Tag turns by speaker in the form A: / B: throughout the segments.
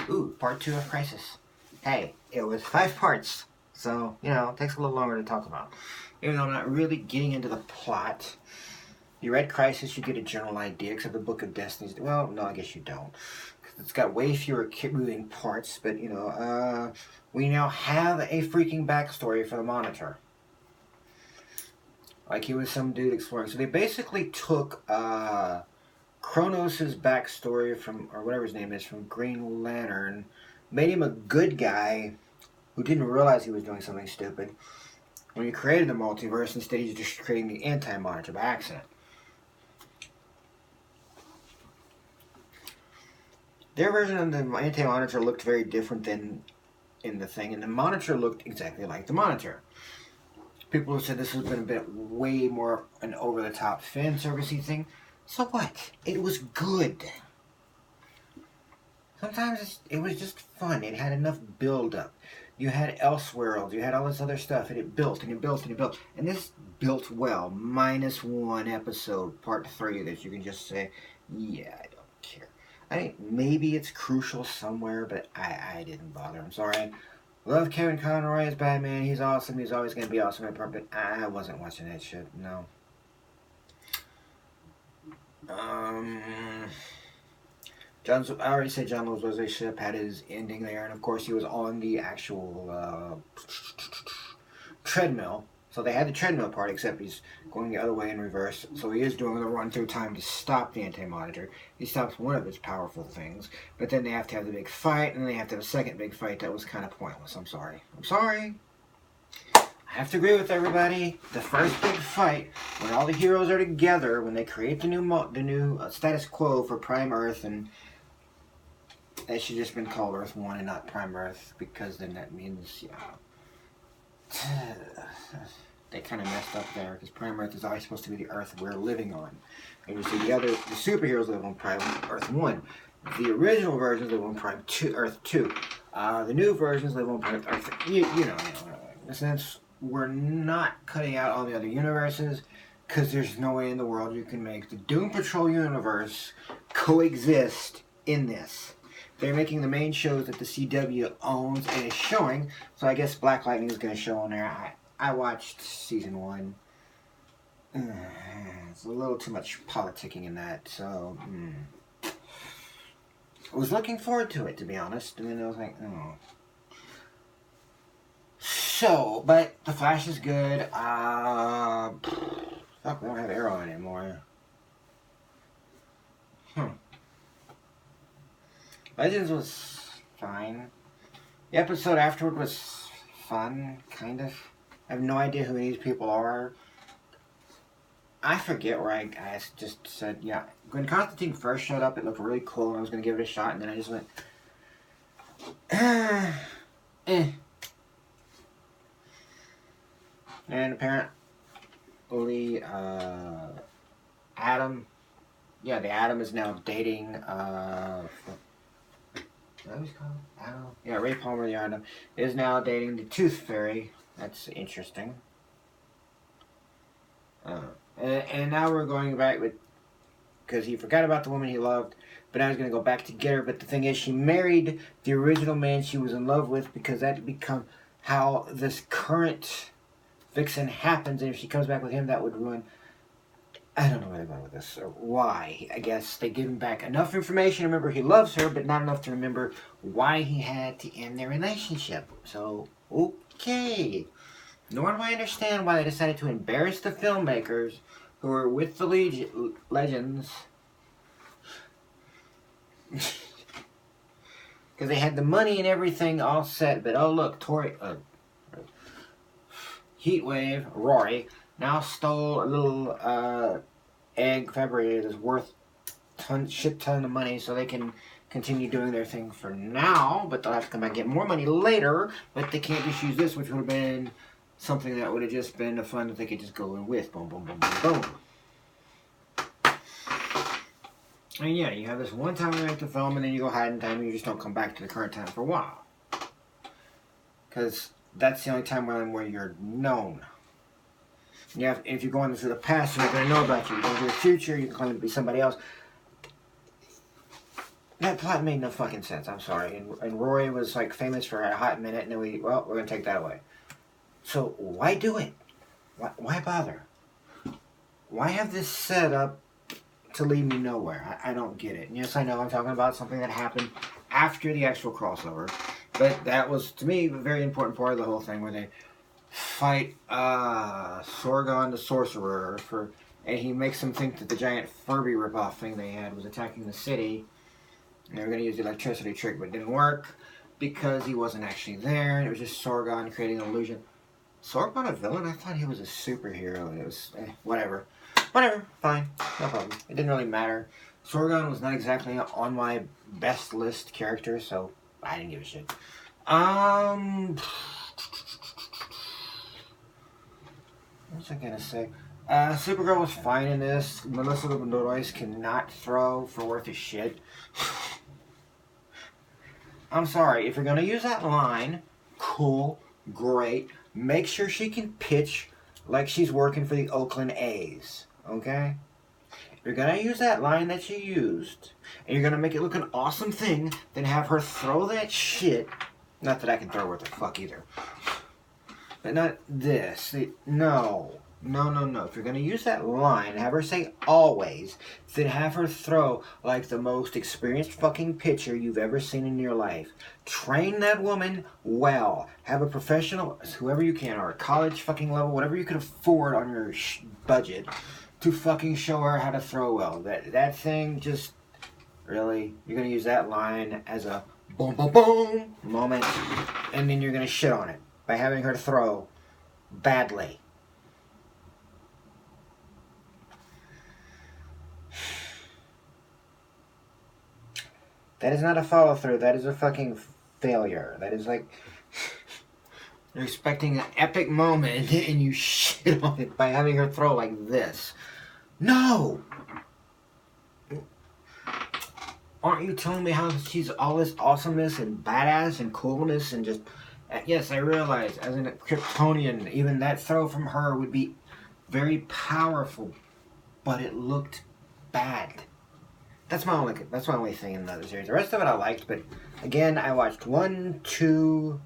A: Ooh, part 2 of Crisis. Hey, it was 5 parts, so, it takes a little longer to talk about. Even though I'm not really getting into the plot. You read Crisis, you get a general idea, except the Book of Destiny. Well, no, I guess you don't. It's got way fewer moving parts, but, we now have a freaking backstory for the Monitor. Like he was some dude exploring. So they basically took Kronos' backstory from, or whatever his name is, from Green Lantern, made him a good guy who didn't realize he was doing something stupid. When he created the multiverse, instead he's just creating the Anti-Monitor by accident. Their version of the Anti-Monitor looked very different than in the thing, and the Monitor looked exactly like the Monitor. People have said this has been a bit way more an over-the-top fan servicey thing. So what? It was good. Sometimes it was just fun. It had enough build-up. You had Elseworlds. You had all this other stuff, and it built and it built and it built. And this built well. Minus one episode, part 3, that you can just say, yeah, I don't care. I mean, maybe it's crucial somewhere, but I didn't bother. I'm sorry. Love Kevin Conroy as Batman. He's awesome. He's always going to be awesome at part, but I wasn't watching that shit. No. I already said John Love's Wesley Shipp had his ending there, and of course he was on the actual treadmill. So they had the treadmill part, except he's going the other way in reverse. So he is doing the run through time to stop the Anti-Monitor. He stops one of its powerful things, but then they have to have the big fight, and then they have to have a second big fight that was kind of pointless. I'm sorry. I have to agree with everybody. The first big fight, when all the heroes are together, when they create the new status quo for Prime Earth, and that should just been called Earth 1 and not Prime Earth, because then that means, they kind of messed up there, because Prime Earth is always supposed to be the Earth we're living on. And you see the superheroes live on Prime Earth 1. The original versions live on Prime 2, Earth 2. The new versions live on Prime Earth 3. In a sense, we're not cutting out all the other universes, because there's no way in the world you can make the Doom Patrol universe coexist in this. They're making the main shows that the CW owns and is showing, so I guess Black Lightning is going to show on there. I watched season 1. It's a little too much politicking in that, so I was looking forward to it, to be honest, and then I was like, oh. So, but The Flash is good. Fuck, we don't have Arrow anymore. Legends was fine. The episode afterward was fun, kind of. I have no idea who these people are. I forget where I just said, yeah. When Constantine first showed up, it looked really cool, and I was going to give it a shot, and then I just went, And apparently, Adam, the Atom is now dating, what was called? Adam? Yeah, Ray Palmer, the Atom, is now dating the Tooth Fairy. That's interesting. And now we're going back with, because he forgot about the woman he loved, but now he's going to go back to get her. But the thing is, she married the original man she was in love with, because that become how this current Vixen happens, and if she comes back with him, that would ruin. I don't know where they're going with this, or why. I guess they give him back enough information to remember he loves her, but not enough to remember why he had to end their relationship. So, okay. Nor do I understand why they decided to embarrass the filmmakers who were with the Legends. Because they had the money and everything all set, but oh look, Heatwave, Rory, now stole a little egg fabricated that's worth shit ton of money, so they can continue doing their thing for now, but they'll have to come back and get more money later, but they can't just use this, which would have been something that would have just been fun that they could just go in with. Boom, boom, boom, boom, boom. And yeah, you have this one time you make the film, and then you go hide in time, and you just don't come back to the current time for a while. Because that's the only time where you're known. If you're going through the past, you're not going to know about you. You're going to the future, you can claim to be somebody else. That plot made no fucking sense. I'm sorry. And Rory was like famous for a hot minute, and then we're gonna take that away. So why do it? Why bother? Why have this set up to lead me nowhere? I don't get it. And yes, I know I'm talking about something that happened after the actual crossover, but that was to me a very important part of the whole thing, where they fight Sorgon the Sorcerer and he makes them think that the giant Furby ripoff thing they had was attacking the city. And they were going to use the electricity trick, but it didn't work because he wasn't actually there. It was just Sorgon creating an illusion. Sorgon a villain? I thought he was a superhero. It was whatever. Whatever, fine, no problem. It didn't really matter. Sorgon was not exactly on my best list character, so I didn't give a shit. What was I gonna say? Supergirl was fine in this. Melissa Benoist cannot throw for worth a shit. I'm sorry, if you're gonna use that line, cool, great. Make sure she can pitch like she's working for the Oakland A's, okay? If you're gonna use that line that she used, and you're gonna make it look an awesome thing, then have her throw that shit. Not that I can throw worth a fuck either. But not this. No. If you're going to use that line, have her say always, then have her throw like the most experienced fucking pitcher you've ever seen in your life. Train that woman well. Have a professional, whoever you can, or a college fucking level, whatever you can afford on your budget, to fucking show her how to throw well. That thing just, really, you're going to use that line as a boom, boom, boom moment, and then you're going to shit on it by having her throw badly. That is not a follow-through. That is a fucking failure. That is like, you're expecting an epic moment and you shit on it by having her throw like this. No! Aren't you telling me how she's all this awesomeness and badass and coolness and just... Yes, I realize, as a Kryptonian, even that throw from her would be very powerful, but it looked bad. That's my only thing in the other series. The rest of it I liked, but again, I watched 1, 2,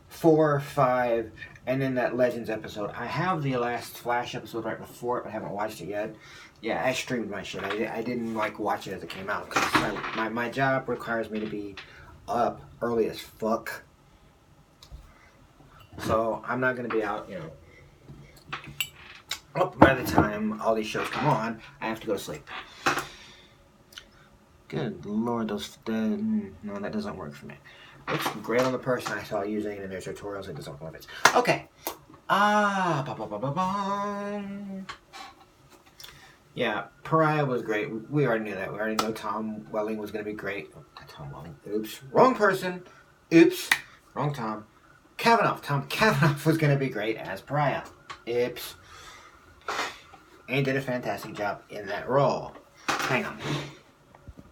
A: 4, 5, and then that Legends episode. I have the last Flash episode right before it, but I haven't watched it yet. Yeah, I streamed my shit. I didn't watch it as it came out because my job requires me to be up early as fuck. So I'm not gonna be out, up by the time all these shows come on. I have to go to sleep. Good lord, no, that doesn't work for me. Looks great on the person I saw using it in their tutorials. It doesn't love it. Okay. Yeah, Pariah was great. We already knew that. We already know Tom Welling was going to be great. Not Tom Welling. Oops. Wrong person. Oops. Wrong Tom. Cavanaugh. Tom Cavanaugh was going to be great as Pariah. Oops. And did a fantastic job in that role. Hang on.